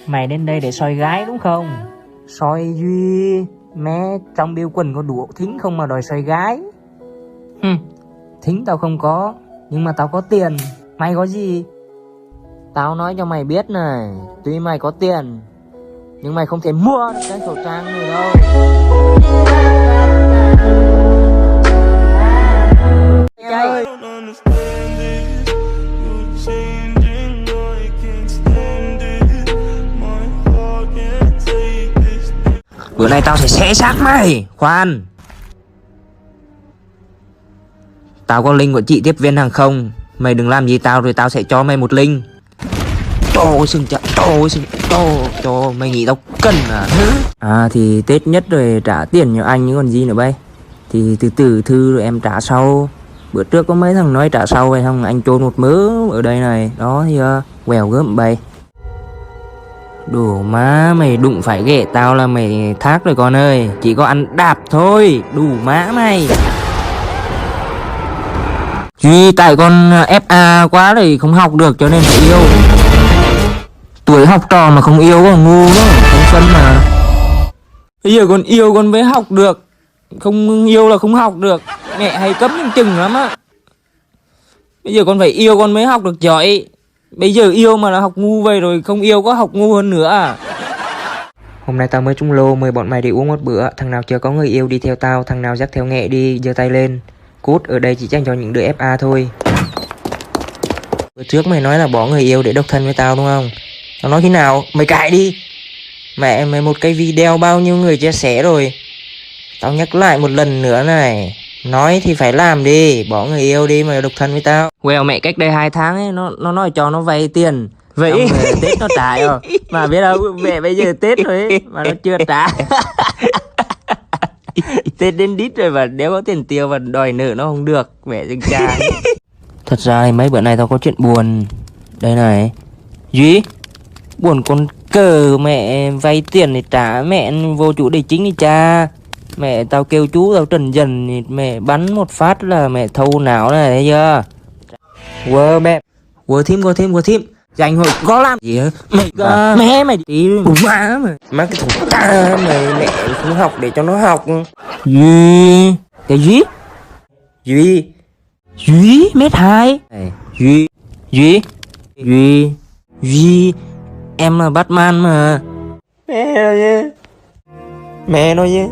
Mày đến đây để soi gái đúng không? Soi Duy. Mẹ trong biêu quần có đủ thính không mà đòi soi gái. Thính tao không có, nhưng mà tao có tiền. Mày có gì? Tao nói cho mày biết này, tuy mày có tiền nhưng mày không thể mua được cái khẩu trang này đâu. Chạy. Bữa nay tao sẽ xé xác mày. Khoan, tao có link của chị tiếp viên hàng không. Mày đừng làm gì tao rồi tao sẽ cho mày một link. Trời ơi sừng chả, trời ơi sừng, trời mày nghĩ tao cần à? À thì Tết nhất rồi trả tiền cho anh chứ còn gì nữa bay. Thì từ từ thư rồi em trả sau. Bữa trước có mấy thằng nói trả sau vậy không, anh trôn một mớ ở đây này. Đó thì quèo gớm bay. Đủ má, mày đụng phải ghệ tao là mày thác rồi con ơi. Chỉ có ăn đạp thôi, đủ má mày. Duy tại con FA quá thì không học được cho nên phải yêu. Tuổi học trò mà không yêu có ngu đó, không phân mà. Bây giờ con yêu con mới học được, không yêu là không học được. Mẹ hay cấm những chừng lắm á. Bây giờ con phải yêu con mới học được giỏi. Bây giờ yêu mà là học ngu vậy rồi, không yêu có học ngu hơn nữa à? Hôm nay tao mới trúng lô, mời bọn mày đi uống một bữa. Thằng nào chưa có người yêu đi theo tao, thằng nào dắt theo nghệ đi, giơ tay lên. Cút, ở đây chỉ dành cho những đứa FA thôi. Bữa trước mày nói là bỏ người yêu để độc thân với tao đúng không? Tao nói thế nào? Mày cãi đi. Mẹ mày một cái video bao nhiêu người chia sẻ rồi. Tao nhắc lại một lần nữa này. Nói thì phải làm đi, bỏ người yêu đi mà độc thân với tao. Well mẹ cách đây 2 tháng ấy, nó nói cho nó vay tiền. Vậy Tết nó trả rồi. Mà biết đâu mẹ bây giờ Tết rồi ấy, mà nó chưa trả. Tết đến đít rồi và nếu có tiền tiêu và đòi nợ nó không được. Mẹ dừng cha. Thật ra thì mấy bữa nay tao có chuyện buồn. Đây này Duy, buồn con cờ mẹ vay tiền thì trả mẹ vô chủ đề chính đi cha. Mẹ tao kêu chú tao trần dần thì mẹ bắn một phát là mẹ thâu não này thấy chưa. Quơ mẹ, quơ thím dành hồi có làm gì hả mày? Mẹ mày đi má mà má cái thằng ta mày, mẹ không học để cho nó học. Duy, cái Duy mét 2 Duy em là Batman mà. Mẹ nói nhé.